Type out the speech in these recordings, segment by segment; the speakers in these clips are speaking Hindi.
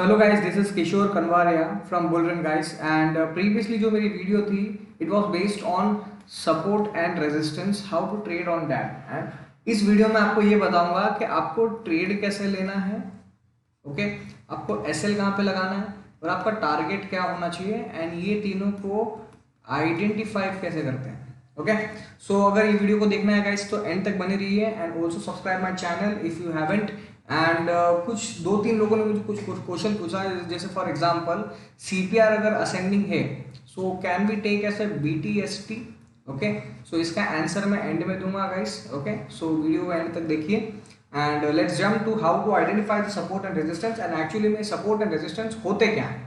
So hello guys, this is Kishore Kanwariya from Bullrun guys and previously जो मेरी वीडियो थी it was based on support and resistance, how to trade on that. And इस वीडियो में आपको ये बताऊंगा कि आपको ट्रेड कैसे लेना है, ओके आपको एसएल कहाँ पे लगाना है और आपका टारगेट क्या होना चाहिए, एंड ये तीनों को आइडेंटिफाई कैसे करते हैं। ओके सो अगर ये वीडियो को देखना है गाइस तो एंड तक बने रहिए and also subscribe my channel if you haven't. And कुछ दो तीन लोगों ने मुझे कुछ क्वेश्चन पूछा है, जैसे फॉर एग्जांपल सीपीआर अगर असेंडिंग है so can we take as a BTST. Okay so इसका आंसर मैं एंड में दूंगा guys. Okay so video end तक देखिए and let's jump to how to identify the support and resistance and actually में सपोर्ट एंड रेजिस्टेंस होते क्या है।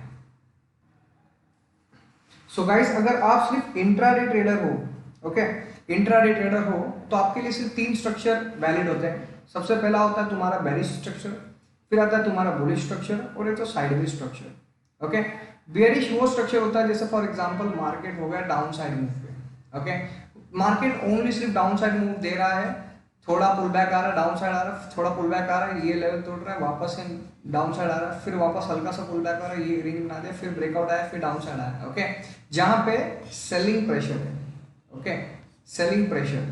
सो गाइस अगर आप सिर्फ इंट्राडे ट्रेडर हो, ओके इंट्राडे ट्रेडर हो तो आपके लिए सिर्फ तीन स्ट्रक्चर वैलिड होते हैं। सबसे पहला होता है तुम्हारा बेरिश स्ट्रक्चर, फिर आता है तुम्हारा बुलिश स्ट्रक्चर और एक तो साइडवेज स्ट्रक्चर। ओके बेरिश वो स्ट्रक्चर होता है जैसे फॉर एग्जांपल मार्केट हो गया डाउन साइड मूव पे। ओके मार्केट ओनली सिर्फ डाउन साइड मूव दे रहा है, थोड़ा पुल बैक आ रहा है, डाउन साइड आ रहा है, थोड़ा पुल बैक आ रहा है, ये लेवल तोड़ रहा है, वापस से डाउन साइड आ रहा है, फिर वापस हल्का सा पुल बैक आ रहा है, ये रेंज बना दिया, फिर ब्रेकआउट आया, फिर डाउन साइड आया। ओके जहां पे सेलिंग प्रेशर है, ओके सेलिंग प्रेशर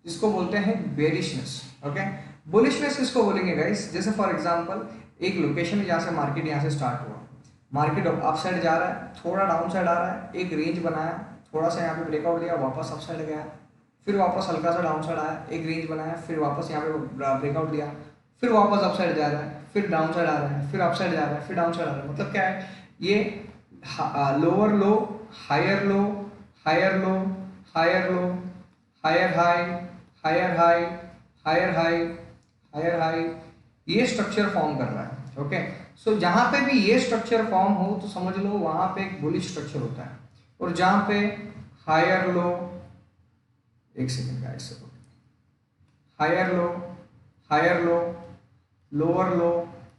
जिसको बोलते हैं बेरिशनेस। ओके बुलिशनेस किसको बोलेंगे गाइस, जैसे फॉर एग्जांपल एक लोकेशन है जहाँ से मार्केट यहाँ से स्टार्ट हुआ, मार्केट अप साइड जा रहा है, थोड़ा डाउन साइड आ रहा है, एक रेंज बनाया, थोड़ा सा यहाँ पे ब्रेकआउट लिया, वापस अप साइड गया, फिर वापस हल्का सा डाउन साइड आया, एक रेंज बनाया, फिर वापस यहाँ पे ब्रेकआउट लिया, फिर वापस अप साइड जा रहा है, फिर डाउन साइड आ रहा है, फिर अप साइड जा रहा है, फिर डाउन साइड आ रहा है। मतलब क्या है ये lower low, higher low, higher low, higher low, higher high, higher high, higher high, higher high, ये स्ट्रक्चर फॉर्म कर रहा है। ओके सो जहां पे भी ये स्ट्रक्चर फॉर्म हो तो समझ लो वहां पे एक बुलिश स्ट्रक्चर होता है, और जहां पे हायर लो, एक second guys, higher low, higher low, lower low,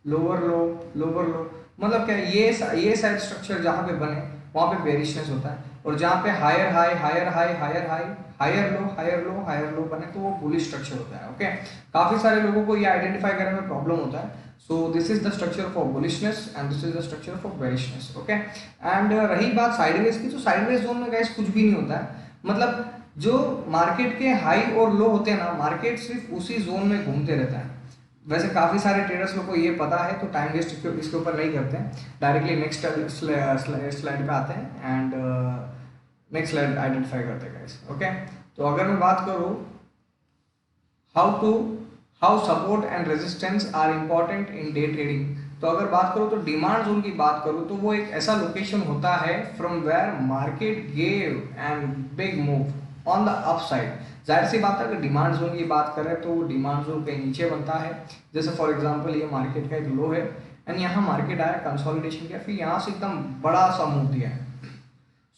lower low, lower low, मतलब क्या ये साइड स्ट्रक्चर जहां पे बने वहां पे बेरिशनेस होता है, और जहां पे higher high, higher high, higher high, higher low, higher low, higher low बने तो वो बुलिश स्ट्रक्चर होता है। ओके काफी सारे लोगों को ये आइडेंटिफाई करने में प्रॉब्लम होता है। So this is the structure for bullishness and this is the structure for bearishness. Okay and रही बात साइडवेज की, तो साइडवेज जोन में गाइस कुछ भी नहीं होता है, मतलब जो मार्केट के हाई और लो होते हैं ना, मार्केट सिर्फ उसी जोन में घूमते रहता है। वैसे काफी सारे ट्रेडर्स लोग को ये पता है तो टाइम वेस्ट इसके ऊपर नहीं करते हैं, डायरेक्टली नेक्स्ट स्लाइड पे आते हैं एंड नेक्स्ट स्लाइड आइडेंटिफाई करते हैं गाइस। ओके तो अगर मैं बात करूँ how support and resistance R important in day trading, तो अगर बात करूँ तो डिमांड जोन की बात करूँ तो वो एक ऐसा लोकेशन होता है from where market gave and big move on the upside. जाहिर सी बात है अगर डिमांड जोन की बात करें तो वो डिमांड जोन पे नीचे बनता है, जैसे फॉर एग्जांपल ये मार्केट का एक लो है एंड यहाँ मार्केट आया, कंसोलिडेशन किया, फिर यहाँ से एकदम बड़ा सा मूव दिया है।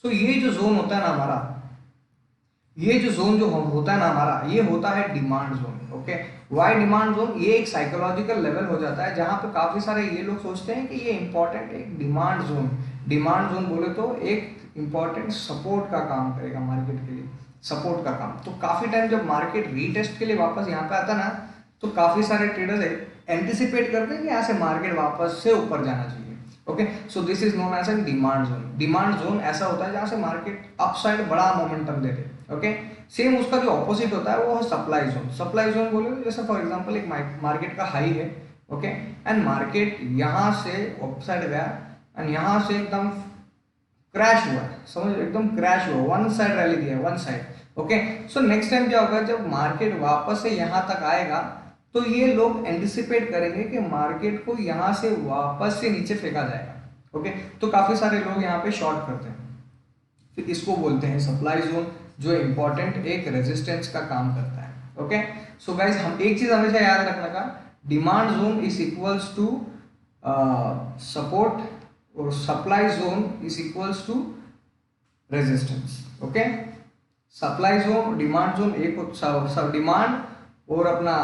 सो ये जो जोन होता है ना हमारा, ये जो जोन जो होता है ना हमारा, ये होता है demand zone. Okay why demand zone, ये एक साइकोलॉजिकल लेवल हो जाता है जहां पे काफी सारे ये लोग सोचते हैं कि ये इंपॉर्टेंट एक डिमांड जोन बोले तो एक इंपॉर्टेंट सपोर्ट का काम करेगा मार्केट के लिए, सपोर्ट का काम। तो काफी टाइम जब मार्केट रीटेस्ट के लिए वापस यहाँ पे आता ना तो काफी सारे ट्रेडर्स एंटिसिपेट करते हैं कि यहाँ से मार्केट वापस से ऊपर जाना चाहिए। Okay so this is known as an demand zone. Demand zone ऐसा होता है जहां से मार्केट अपसाइड बड़ा मोमेंटम दे दे। ओके सेम उसका जो ऑपोजिट होता है वो है सप्लाई जोन। सप्लाई जोन बोले जैसे फॉर एग्जांपल एक मार्केट का हाई है, ओके एंड मार्केट यहाँ से अपसाइड गया एंड यहाँ से एकदम क्रैश हुआ, समझ एकदम क्रैश हुआ, वन साइड रैली दिया, one side. Okay so next time क्या होगा, जब मार्केट वापस से यहाँ तक आएगा तो ये लोग एंटिसिपेट करेंगे कि मार्केट को यहाँ से वापस से नीचे फेंका जाएगा। ओके तो काफी सारे लोग यहाँ पे शॉर्ट करते हैं, फिर इसको बोलते हैं सप्लाई जोन जो इंपॉर्टेंट एक रेजिस्टेंस का काम करता है। ओके सो गाइस हम एक चीज हमेशा याद रखने का, demand zone is equals to support और supply zone is equals to resistance. Okay supply zone demand zone एक, डिमांड और अपना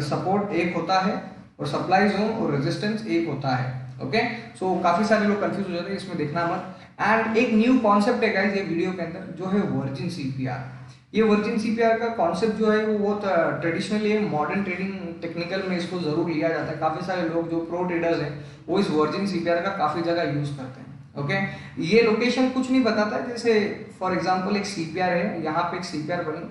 सपोर्ट एक होता है और सप्लाई जोन और रेजिस्टेंस एक होता है। ओके सो काफी सारे लोग कंफ्यूज हो जाते हैं, इसमें देखना मत। एंड एक न्यू कॉन्सेप्ट है गाइस ये वीडियो के अंदर, जो है वर्जिन सीपीआर। ये वर्जिन सीपीआर का कॉन्सेप्ट जो है वो ट्रेडिशनली मॉडर्न ट्रेडिंग टेक्निकल में इसको जरूर लिया जाता है। काफी सारे लोग जो प्रो ट्रेडर्स हैं वो इस वर्जिन सीपीआर का काफी जगह यूज करते हैं। ओके, ये लोकेशन कुछ नहीं बताता है। जैसे फॉर एग्जांपल एक सीपीआर है, यहाँ पे एक सीपीआर बनी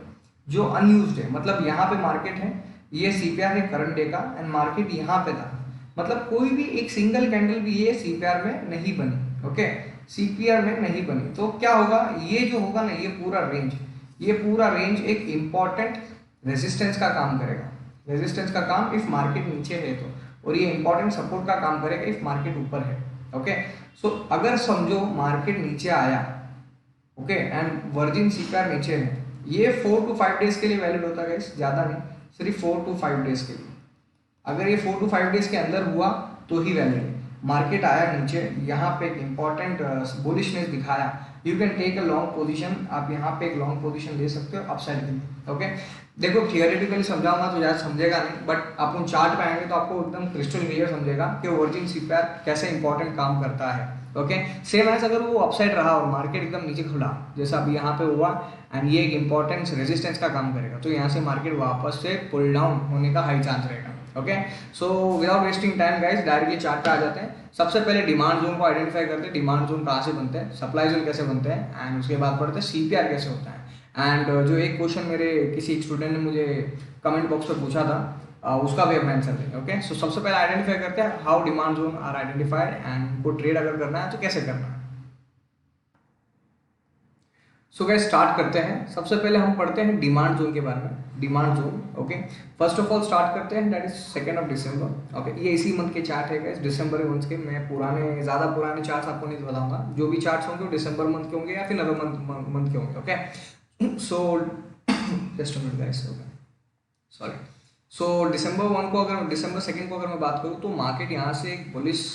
जो अनयूज्ड है, मतलब यहाँ पे मार्केट है, ये सीपीआर है करंट डे का एंड मार्केट यहाँ पे था, मतलब कोई भी एक सिंगल कैंडल भी ये सीपीआर में नहीं बनी। ओके, सीपीआर में नहीं बनी तो क्या होगा, ये जो होगा ना, ये पूरा रेंज एक इंपॉर्टेंट रेजिस्टेंस का काम करेगा। रेजिस्टेंस का काम इफ मार्केट नीचे है तो, और ये इंपॉर्टेंट सपोर्ट का काम करेगा इफ मार्केट ऊपर है। ओके, सो अगर समझो मार्केट नीचे आया, ओके, एंड वर्जिन सीपीआर नीचे है, ये 4 to 5 डेज के लिए वैलिड होता है, ज्यादा नहीं, सिर्फ 4 to 5 डेज के लिए। अगर ये 4 to 5 डेज के अंदर हुआ तो ही वैलिड है। मार्केट आया नीचे, यहाँ पे एक इंपॉर्टेंट बुलिशनेस दिखाया, you can take a long position, आप यहाँ पे एक लॉन्ग पोजीशन ले सकते हो अपसाइड के लिए। ओके, देखो थियोरेटिकली समझाऊंगा तो ज़्यादा समझेगा नहीं, बट अपन चार्ट पे आएंगे तो आपको एकदम क्रिस्टल क्लियर समझेगा कि वर्जिन सीपीआर कैसे इंपॉर्टेंट काम करता है। ओके, सेम एज अगर वो अपसाइड रहा और मार्केट एकदम नीचे खुला जैसा अभी यहाँ पे हुआ, एंड ये एक इंपॉर्टेंट रेजिस्टेंस का काम करेगा, तो यहाँ से मार्केट वापस से पुल डाउन होने का हाई चांस रहेगा। Okay, so without wasting time guys directly chart पे आ जाते हैं। सबसे पहले डिमांड जोन को आइडेंटिफाई करते हैं, डिमांड जोन कहाँ से बनते हैं, सप्लाई जोन कैसे बनते हैं, एंड उसके बाद पढ़ते हैं सीपीआर कैसे होता है। एंड जो एक क्वेश्चन मेरे किसी एक स्टूडेंट ने मुझे कमेंट बॉक्स पे पूछा था, उसका भी हम आंसर देंगे। ओके, सो सबसे पहले आइडेंटिफाई करते हैं how demand zone are identified, and उनको ट्रेड अगर करना है तो कैसे करना है। सो गाइस स्टार्ट करते हैं। सबसे पहले हम पढ़ते हैं डिमांड जोन के बारे में। Demand zone, okay, first of all start करते हैं, दैट इज 2 दिसंबर। ओके, ये इसी मंथ के चार्ट है गाइस, दिसंबर मंथ के। मैं ज़्यादा पुराने चार्ट्स आपको नहीं बताऊंगा, जो भी चार्ट्स होंगे वो दिसंबर मंथ के होंगे या फिर नवंबर मंथ के होंगे। Okay, so just a minute guys, okay, sorry. So दिसंबर 2 को अगर मैं बात करूँ तो मार्केट यहाँ से एक बुलिश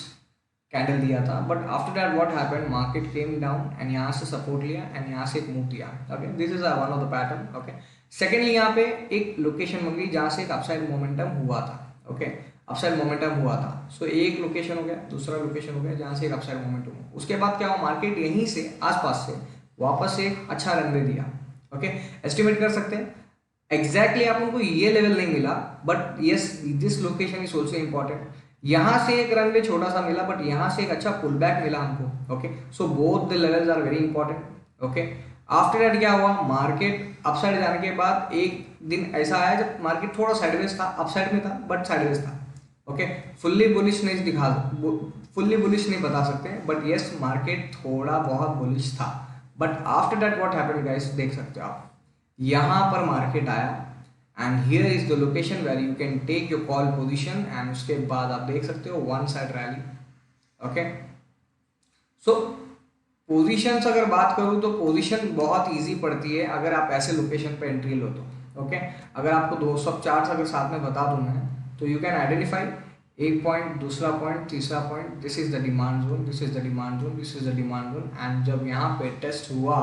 कैंडल दिया था, but after that what happened, market came down and यहाँ से सपोर्ट लिया एंड यहाँ से एक मूव दिया। Okay, this is one of the pattern. Okay, secondly यहाँ पे एक लोकेशन बन गई जहाँ से एक अपसाइड मोमेंटम हुआ था। ओके, अपसाइड मोमेंटम हुआ था। सो एक लोकेशन हो गया, दूसरा लोकेशन हो गया जहाँ से एक अपसाइड मोमेंटम हुआ। उसके बाद क्या हुआ, मार्केट यहीं से आसपास से वापस से एक अच्छा रनवे दिया। ओके, एस्टिमेट कर सकते हैं एग्जैक्टली आप उनको ये लेवल नहीं मिला, but yes this location is also important. यहाँ से एक रनवे छोटा सा मिला, बट यहाँ से एक अच्छा पुल बैक मिला हमको। Okay, so both the levels are very important. Okay, after that क्या हुआ, मार्केट अपसाइड जाने के बाद एक दिन ऐसा आया जब मार्केट थोड़ा साइडवेज था, अपसाइड में था बट साइडवेज था। ओके, फुल्ली बुलिश नहीं बता सकते, बट यस मार्केट थोड़ा बहुत बुलिश था। But after that what happened guys, देख सकते हो आप, यहाँ पर मार्केट आया and here is the location where you can take your call position, and उसके बाद आप देख सकते हो one side rally. Okay, so positions अगर बात करूँ तो पोजीशन बहुत इजी पड़ती है अगर आप ऐसे लोकेशन पे एंट्री लो तो। ओके, अगर आपको दो सब चार्ट्स अगर साथ में बता दूं मैं, तो यू कैन आइडेंटिफाई एक पॉइंट, दूसरा पॉइंट, तीसरा point, this is the demand zone, this is the demand zone, this is the demand zone, and जब यहाँ पे टेस्ट हुआ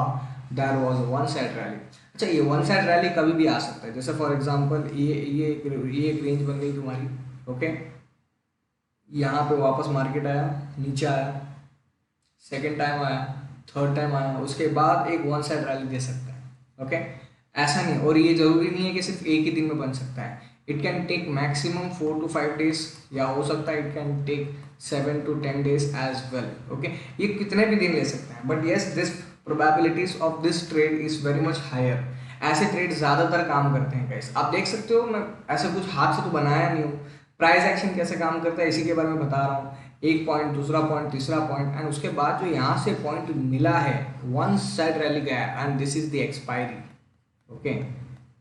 there was one side rally. अच्छा, ये वन साइड रैली कभी भी आ सकता है, जैसे फॉर एग्जांपल ये एक रेंज बन गई तुम्हारी। ओके, यहाँ पे वापस मार्केट आया, नीचे आया, सेकेंड टाइम आया, थर्ड टाइम आया, उसके बाद एक वन साइड रैली दे सकता है। ओके, ऐसा नहीं, और ये जरूरी नहीं है कि सिर्फ एक ही दिन में बन सकता है, it can take maximum 4 to 5 days, या हो सकता है it can take 7 to 10 days as well. Okay, ये कितने भी दिन ले सकते हैं, but yes this probabilities of this trade is very much higher. ऐसे ट्रेड ज्यादातर काम करते हैं गाइस, आप देख सकते हो, मैं ऐसा कुछ हाथ से तो बनाया नहीं हूँ। प्राइस एक्शन कैसे काम करता है इसी के बारे में बता रहा हूँ, एक पॉइंट, दूसरा पॉइंट, तीसरा पॉइंट, एंड उसके बाद जो यहाँ से पॉइंट मिला है, वन साइड रैली गया, and this is the expiry. Okay,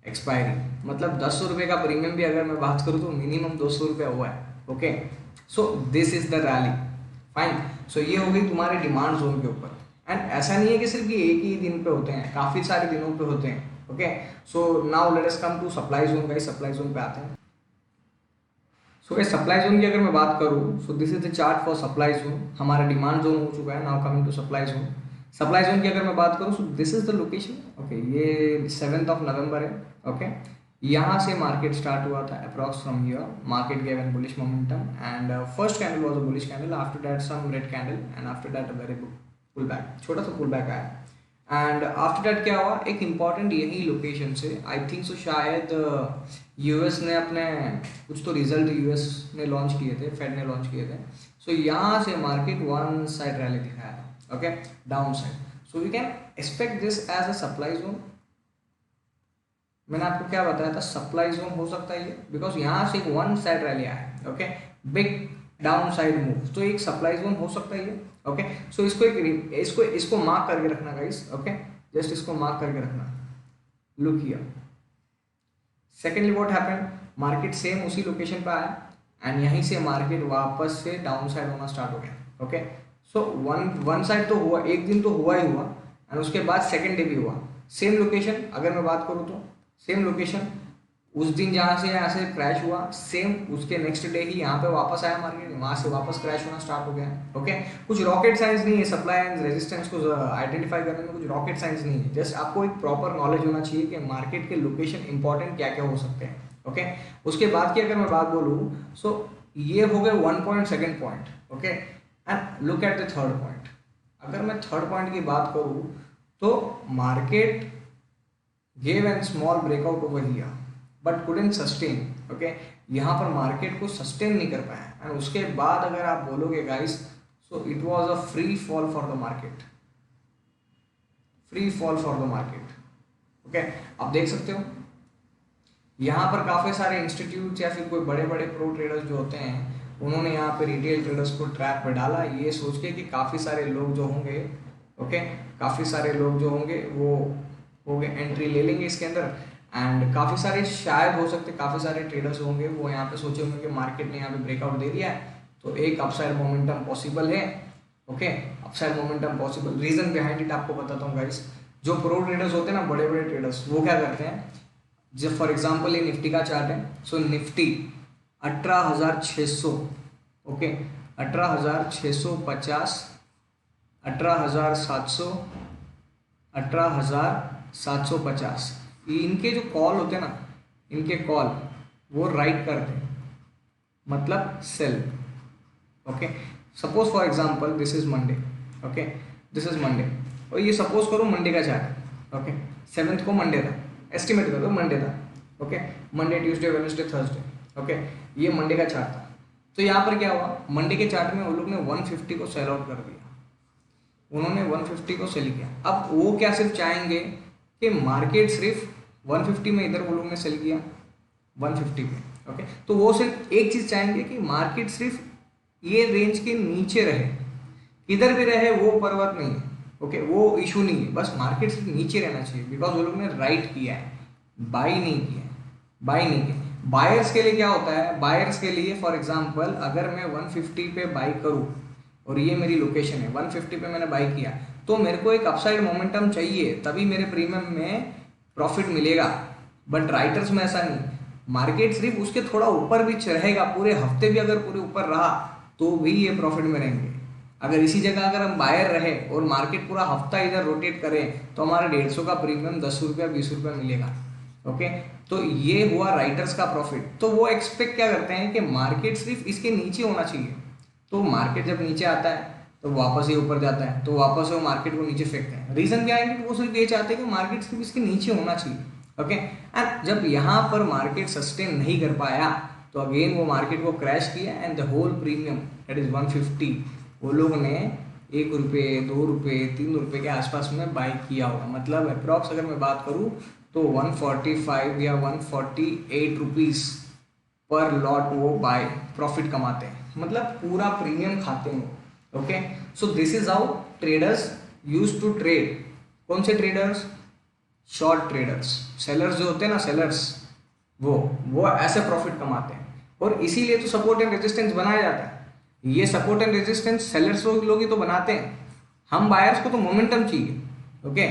expiry मतलब 10 रुपये का प्रीमियम भी अगर मैं बात करूँ तो मिनिमम 200 रुपये हुआ है। Okay, so this is the rally, fine. So ये हो गई तुम्हारे डिमांड जोन के ऊपर, एंड ऐसा नहीं है कि सिर्फ ये एक ही दिन पे होते हैं, काफी सारे दिनों पे होते हैं। Okay, so now let us come to supply zone. Guys supply zone पे आते हैं। सो गाइस सप्लाई जोन की अगर मैं बात करूँ, so this is the chart for supply zone. हमारा डिमांड जोन हो चुका है, now coming to supply zone. Supply zone की अगर मैं बात करूँ, so this is the location. Okay, ये 7 नवंबर है। ओके, यहाँ से मार्केट स्टार्ट हुआ था, approx from here market gave an bullish momentum, and first candle was a bullish candle, after that some red candle, and after that a very pull back, छोटा सा पुल बैक आया। एंड आफ्टर दैट क्या हुआ, एक इम्पॉर्टेंट यही लोकेशन से आई थिंक सो शायद यूएस ने अपने कुछ तो रिजल्ट यूएस ने लॉन्च किए थे, फेड ने लॉन्च किए थे। सो यहाँ से मार्केट वन साइड रैली दिखाया, okay, down side. So we can expect this as a supply zone. मैंने आपको क्या बताया था, सप्लाई जोन हो सकता है ये, बिकॉज यहाँ से एक वन साइड रैली आया, okay, big down side move, तो एक सप्लाई जोन हो सकता है ये, ओके। सो इसको मार्क करके रखना गाइस, ओके, जस्ट इसको मार्क करके रखना। Look here, secondly what happened, market same उसी लोकेशन पे आया एंड यहीं से मार्केट वापस से डाउन साइड होना स्टार्ट हो गया, ओके। सो वन साइड तो हुआ, एक दिन तो हुआ ही हुआ, एंड उसके बाद सेकेंड डे भी हुआ, सेम लोकेशन। अगर मैं बात करूँ तो सेम लोकेशन, उस दिन जहाँ से यहाँ से क्रैश हुआ, सेम उसके नेक्स्ट डे ही यहाँ पे वापस आया मार्केट, वहाँ से वापस क्रैश होना स्टार्ट हो गया, ओके। कुछ रॉकेट साइंस नहीं है, सप्लाई एंड रेजिस्टेंस को आइडेंटिफाई करने में कुछ रॉकेट साइंस नहीं है, जस्ट आपको एक प्रॉपर नॉलेज होना चाहिए कि मार्केट के लोकेशन इंपॉर्टेंट क्या क्या हो सकते हैं, ओके। उसके बाद की अगर मैं बात बोलूँ, सो ये हो गए 1 point, second point, okay. And look at the third point. अगर मैं थर्ड पॉइंट की बात करूँ तो market gave a small breakout over here but couldn't sustain, okay। यहाँ पर मार्केट को सस्टेन नहीं कर पाया, एंड उसके बाद अगर आप बोलोगे guys, so it was a free fall for the market, free fall for the market, okay. आप देख सकते हो यहाँ पर काफ़ी सारे इंस्टीट्यूट या फिर कोई बड़े बड़े प्रो ट्रेडर्स जो होते हैं, उन्होंने यहाँ पे रिटेल ट्रेडर्स को ट्रैप में डाला, ये सोच के कि काफ़ी सारे लोग जो होंगे, ओके, काफ़ी सारे लोग जो होंगे वो हो गए एंट्री ले लेंगे इसके अंदर, एंड काफ़ी सारे शायद हो सकते काफ़ी सारे ट्रेडर्स होंगे वो यहाँ पे सोचे होंगे कि मार्केट ने यहाँ पे ब्रेकआउट दे दिया है तो एक अपसाइड मोमेंटम पॉसिबल है, okay, upside momentum possible. Reason behind it आपको बताता हूँ गाइस। जो प्रो ट्रेडर्स होते हैं ना, बड़े बड़े ट्रेडर्स, वो क्या करते हैं, जब फॉर एग्जांपल ये निफ्टी का चार्ट है, सो निफ्टी 18,600, ओके, 18,650, 18,700, 18,750, इनके जो कॉल होते हैं ना, इनके कॉल वो राइट करते हैं, मतलब sell, okay. Suppose for example this is Monday, okay, this is Monday, और ये सपोज करो मंडे का चार्ट, ओके, 7th को मंडे था, एस्टिमेट कर दो मंडे था, okay, Monday, Tuesday, Wednesday, Thursday, okay, ये मंडे का चार्ट था। तो यहाँ पर क्या हुआ, मंडे के चार्ट में वो लोग ने 150 को सेल आउट कर दिया, उन्होंने 150 को सेल किया। अब वो क्या सिर्फ चाहेंगे कि मार्केट सिर्फ 150 में, इधर वो लोग ने सेल किया 150 पे, ओके, तो वो सिर्फ एक चीज़ चाहेंगे कि मार्केट सिर्फ ये रेंज के नीचे रहे, किधर भी रहे वो पर्वत नहीं है, ओके, वो इशू नहीं है, बस मार्केट सिर्फ नीचे रहना चाहिए, बिकॉज वो लोग ने राइट किया है, बाई नहीं किया, बाई नहीं किया। बायर्स के लिए क्या होता है, बायर्स के लिए फॉर एग्जांपल अगर मैं 150 पे बाई करूँ और ये मेरी लोकेशन है, 150 पे मैंने बाई किया, तो मेरे को एक अपसाइड मोमेंटम चाहिए, तभी मेरे प्रीमियम में प्रॉफिट मिलेगा। बट राइटर्स में ऐसा नहीं, मार्केट सिर्फ उसके थोड़ा ऊपर भी रहेगा, पूरे हफ्ते भी अगर पूरे ऊपर रहा तो भी ये प्रॉफिट में रहेंगे। अगर इसी जगह अगर हम बायर रहे और मार्केट पूरा हफ्ता इधर रोटेट करें तो हमारे 150 का प्रीमियम 10 रुपया 20 रुपया मिलेगा, ओके। तो ये हुआ राइटर्स का प्रॉफिट। तो वो एक्सपेक्ट क्या करते हैं कि मार्केट सिर्फ इसके नीचे होना चाहिए, तो मार्केट जब नीचे आता है तो वापस ही ऊपर जाता है, तो वापस वो मार्केट को नीचे फेंकते हैं। रीजन क्या है कि वो सिर्फ ये चाहते हैं कि मार्केट सिर्फ इसके नीचे होना चाहिए, ओके। एंड जब यहाँ पर मार्केट सस्टेन नहीं कर पाया तो अगेन वो मार्केट को क्रैश किया, and the whole premium that is 150 वो लोग ने 1 रुपये 2 रुपये 3 रुपये के आसपास में बाई किया होगा। मतलब अप्रॉक्स अगर मैं बात करूँ तो 145 या 148 रुपीज़ पर लॉट वो बाय प्रॉफिट कमाते हैं, मतलब पूरा प्रीमियम खाते हैं, okay. So this is how traders use to trade. कौन से ट्रेडर्स? शॉर्ट ट्रेडर्स, सेलर्स जो होते हैं ना, सेलर्स, वो ऐसे प्रॉफिट कमाते हैं। और इसीलिए तो सपोर्ट एंड रेजिस्टेंस बनाया जाता है। ये सपोर्ट एंड रेजिस्टेंस सेलर्स लोग ही तो बनाते हैं। हम बायर्स को तो मोमेंटम चाहिए, ओके।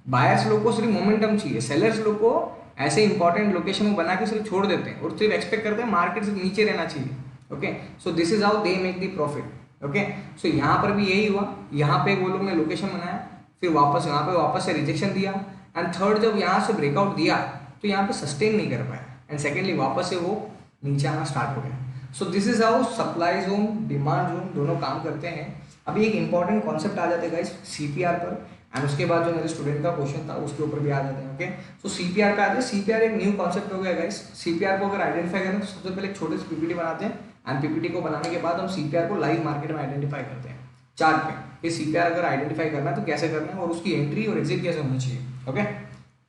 बायर्स लोग को सिर्फ मोमेंटम चाहिए, सेलर्स लोग को ऐसे इंपॉर्टेंट लोकेशन को बना के सिर्फ छोड़ देते हैं और सिर्फ एक्सपेक्ट करते हैं मार्केट सिर्फ नीचे रहना चाहिए, okay. So this is how they make the profit, okay. So यहाँ पर भी यही हुआ, यहाँ पे वो लोग ने लोकेशन बनाया, फिर वापस यहाँ पे वापस से रिजेक्शन दिया, एंड थर्ड जब यहाँ से ब्रेकआउट दिया तो यहाँ पे सस्टेन नहीं कर पाया, एंड सेकेंडली वापस से वो नीचे आना स्टार्ट हो गया। सो this is how supply zone demand zone दोनों काम करते हैं। अभी एक इंपॉर्टेंट कॉन्सेप्ट आ जाते हैं गाइस सीपीआर पर, एंड उसके बाद जो मेरे स्टूडेंट का क्वेश्चन था उसके ऊपर भी आ जाते हैं। ओके, सो सीपीआर पे आते हैं। सीपीआर एक न्यू कॉन्सेप्ट हो गया गाइस। सीपीआर को अगर आइडेंटिफाई करें तो सबसे पहले एक छोटे से पीपीटी बनाते हैं, एंड पीपीटी को बनाने के बाद हम सीपीआर को लाइव मार्केट में आइडेंटिफाई करते हैं चार्ट पे कि सीपीआर अगर आइडेंटिफाई करना है तो कैसे करना है और उसकी एंट्री और एग्जिट कैसे होनी चाहिए। Okay,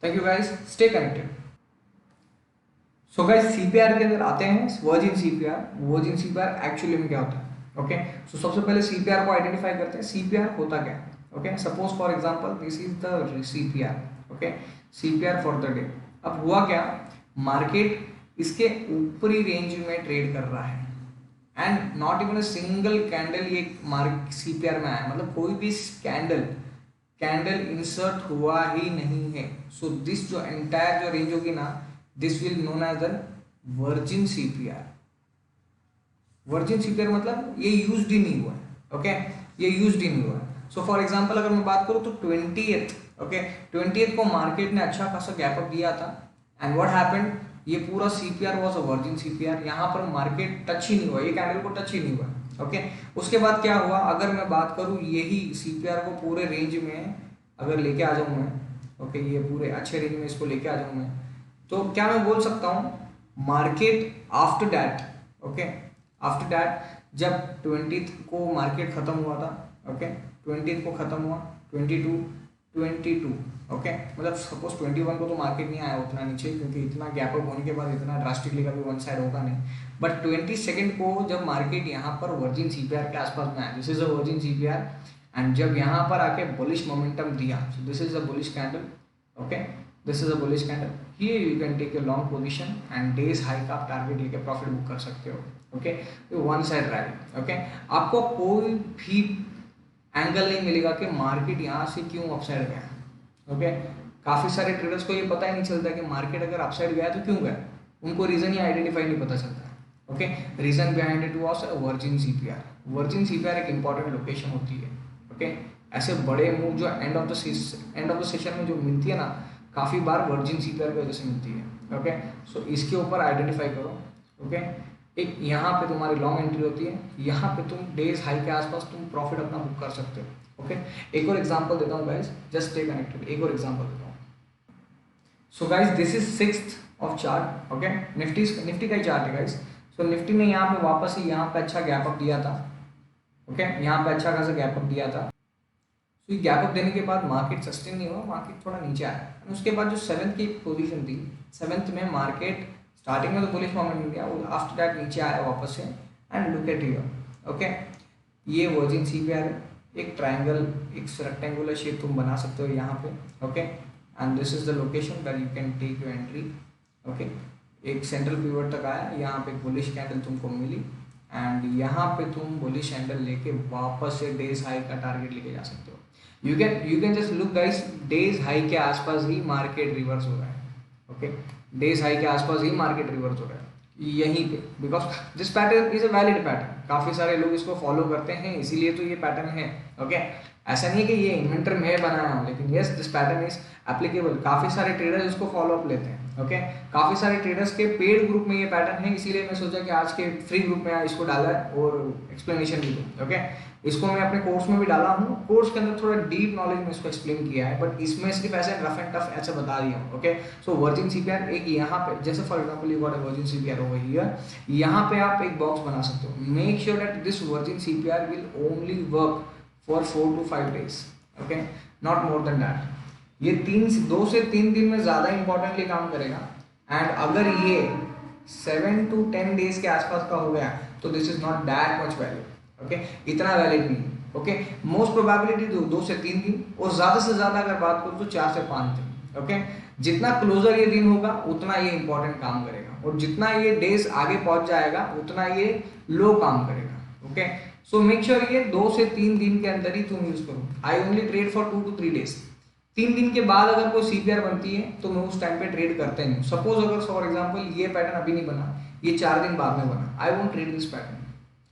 thank you guys, stay connected. So guys CPR के अंदर आते हैं virgin CPR. Virgin CPR actually में क्या होता है? ओके, सो सबसे पहले सीपीआर को आइडेंटिफाई करते हैं। सीपीआर होता क्या है? Okay, suppose for example this is the CPR. Okay, CPR for the day. अब हुआ क्या, मार्केट इसके ऊपरी रेंज में ट्रेड कर रहा है and not even a single candle ये मार्क सीपीआर में आया, मतलब कोई भी कैंडल इंसर्ट हुआ ही नहीं है। सो दिस जो एंटायर जो रेंज होगी ना, this will known as the virgin CPR. Virgin CPR मतलब ये यूज्ड ही नहीं हुआ है। ओके, ये यूज्ड ही नहीं हुआ है। सो फॉर एग्जांपल अगर मैं बात करूं तो 20th, ओके, 20th को मार्केट ने अच्छा खासा गैप अप दिया था एंड व्हाट हैपेंड, ये पूरा CPR was a virgin CPR. यहाँ पर मार्केट टच ही नहीं हुआ, ये कैंडल को टच ही नहीं हुआ। ओके, उसके बाद क्या हुआ, अगर मैं बात करूं यही सीपीआर को पूरे रेंज में अगर लेके आ जाऊं मैं, ओके, ये पूरे अच्छे रेंज में इसको लेके आ जाऊं मैं, तो क्या मैं बोल सकता हूं market after that, okay, after that जब 20th को मार्केट खत्म हुआ था, ओके, 20th को खत्म हुआ, 22, ओके, मतलब सपोज 21 को तो मार्केट नहीं आया उतना नीचे क्योंकि इतना गैप अप होने के बाद इतना ड्रास्टिकली कभी वन साइड होगा नहीं, बट 22nd को जब मार्केट यहाँ पर वर्जिन सीपीआर के आसपास में आया, this is a virgin CPR, and जब यहाँ पर आके बुलिश मोमेंटम दिया, so this is a bullish candle, okay, this is a bullish candle, here you can take a long position and days high का आप टारगेट लेके प्रॉफिट बुक कर सकते हो। Okay, one side rally. Okay, आपको कोई भी एंगल नहीं मिलेगा कि मार्केट यहाँ से क्यों अपसाइड गया। ओके, काफी सारे ट्रेडर्स को ये पता ही नहीं चलता कि मार्केट अगर अपसाइड गया तो क्यों गया, उनको रीजन ही आइडेंटिफाई नहीं पता चलता। Okay, reason behind it was virgin CPR. Virgin CPR एक इंपॉर्टेंट लोकेशन होती है। ओके, ऐसे बड़े मूव जो एंड ऑफ द सेशन में जो मिलती है ना, काफी बार वर्जिन सीपीआर की वजह से मिलती है। ओके, सो इसके ऊपर आइडेंटिफाई करो। ओके, एक यहाँ पे तुम्हारी लॉन्ग एंट्री होती है, यहाँ पे तुम डेज हाई के आसपास तुम प्रॉफिट अपना बुक कर सकते हो। ओके, एक और एग्जांपल देता हूँ गाइस, जस्ट स्टे कनेक्टेड, एक और एग्जांपल देता हूँ। So guys this is 6th of chart. Okay, Nifty का ही चार्ट है गाइस। सो निफ्टी ने यहाँ पे वापस ही यहाँ पे अच्छा गैप अप दिया था। ओके, यहाँ पे अच्छा खासा गैप अप दिया था। तो ये गैप अप देने के बाद मार्केट सस्टेन नहीं हुआ, मार्केट थोड़ा नीचे आया। उसके बाद जो 7th की पोजीशन थी, 7th में मार्केट स्टार्टिंग में तो बुलिश मोमेंटम दिया, आफ्टर दैट नीचे आया वापस से, and look at here. Okay, ये वर्जिन सीपीआर है, एक ट्रायंगल, एक रेक्टेंगुलर शेप तुम बना सकते हो यहाँ पे। Okay, and this is the location that you can take your entry. Okay, एक सेंट्रल पिवट तक आया, यहाँ पे एक बुलिश कैंडल तुमको मिली एंड यहाँ पे तुम बुलिश कैंडल लेके वापस से डेज हाई का टारगेट लेके जा सकते हो। You can just look guys, days high के आसपास ही मार्केट रिवर्स हो रहा है। ओके, डेज हाई के आसपास ही मार्केट रिवर्स हो रहा है यहीं पे, because this pattern is a valid pattern. काफी सारे लोग इसको फॉलो करते हैं, इसीलिए तो ये पैटर्न है। ओके, ऐसा नहीं है कि ये इन्वेंटर में बनाया हूँ, लेकिन yes this pattern is applicable. काफी सारे ट्रेडर्स इसको फॉलो अप लेते हैं। ओके, काफी सारे ट्रेडर्स के पेड ग्रुप में ये पैटर्न है, इसीलिए मैं सोचा कि आज के फ्री ग्रुप में इसको डाला है और एक्सप्लेनेशन भी दूँ। ओके, इसको मैं अपने कोर्स में भी डाला हूँ, कोर्स के अंदर थोड़ा डीप नॉलेज में इसको एक्सप्लेन किया है, बट इसमें सिर्फ ऐसे रफ एंड टफ ऐसे बता दिया हूँ। ओके, सो वर्जिन सीपीआर एक यहाँ पे, जैसे for example you got a virgin CPR over here, यहाँ पे आप एक बॉक्स बना सकते हो। Make sure that this virgin CPR will only work for 4 to 5 days। Okay, not more than that. ये 2 से 3 दिन में ज्यादा इंपॉर्टेंटली काम करेगा, एंड अगर ये 7 to 10 days के आसपास का हो गया तो this is not that much valid. Okay, इतना वैलिड नहीं। ओके, मोस्ट प्रोबेबिलिटी 2 से 3 दिन, और ज्यादा से ज्यादा अगर बात करूँ तो 4 से 5 दिन। ओके, जितना क्लोजर ये दिन होगा उतना ये इंपॉर्टेंट काम करेगा, और जितना ये डेज आगे पहुंच जाएगा उतना ये लो काम करेगा। ओके, सो मेक श्योर ये 2 से 3 दिन के अंदर ही तुम यूज करो। I only trade for 2 to 3 days। 3 दिन के बाद अगर कोई सीपीआर बनती है तो मैं उस टाइम पे ट्रेड करते नहीं। सपोज अगर फॉर एग्जांपल ये पैटर्न अभी नहीं बना, ये 4 दिन बाद में बना, I won't trade this pattern,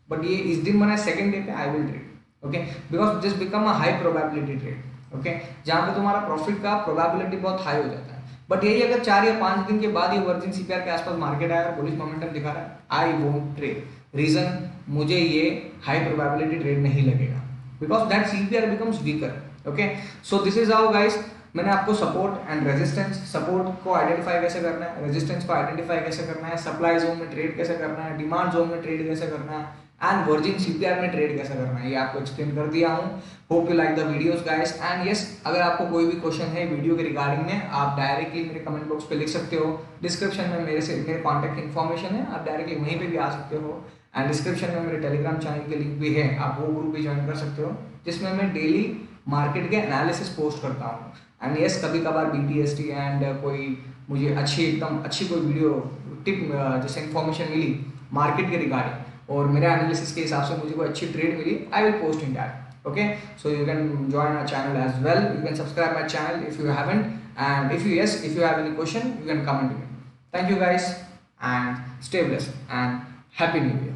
but ये इस दिन बना सेकंड डे पे, I will trade. Okay, because this become a high probability trade. Okay, जहां पे तुम्हारा प्रॉफिट का प्रोबेबिलिटी बहुत हाई हो जाता है। बट यही अगर 4 या 5 दिन के बाद ये वर्जिन सीपीआर के आसपास मार्केट आया और बुलिश मोमेंटम दिखा रहा है, आई वोंट ट्रेड। रीजन, मुझे ये हाई प्रोबेबिलिटी ट्रेड नहीं लगेगा। Because that CPR becomes weaker. Okay, so this is how guys मैंने आपको सपोर्ट एंड रेजिस्टेंस, सपोर्ट को आइडेंटिफाई कैसे करना है, रेजिस्टेंस को आइडेंटिफाई कैसे करना है, सप्लाई जोन में ट्रेड कैसे करना है, डिमांड जोन में ट्रेड कैसे करना है, एंड वर्जिन CPR में ट्रेड कैसे करना है, ये आपको एक्सप्लेन कर दिया हूँ. Hope you like the videos guys. And yes, अगर आपको कोई भी क्वेश्चन है वीडियो के रिगार्डिंग में, आप डायरेक्टली मेरे कमेंट बॉक्स पे लिख सकते हो. डिस्क्रिप्शन में मेरे कॉन्टैक्ट इन्फॉर्मेशन है, आप डायरेक्टली वहीं पे भी आ सकते हो. एंड डिस्क्रिप्शन में मेरे टेलीग्राम चैनल के लिंक भी है, आप वो ग्रुप भी ज्वाइन कर सकते हो, जिसमें मैं डेली मार्केट के एनालिसिस पोस्ट करता हूँ. एंड यस, कभी कभार BTST एंड कोई मुझे एकदम अच्छी कोई वीडियो टिप जैसे इन्फॉर्मेशन मिली मार्केट के रिगार्डिंग और मेरे एनालिसिस के हिसाब से मुझे कोई अच्छी ट्रेड मिली, I will post in that. Okay, so you can join our channel as well. You can subscribe my channel if you haven't, and if you have any question, you can comment to me. Thank you guys, and stay blessed and happy new year.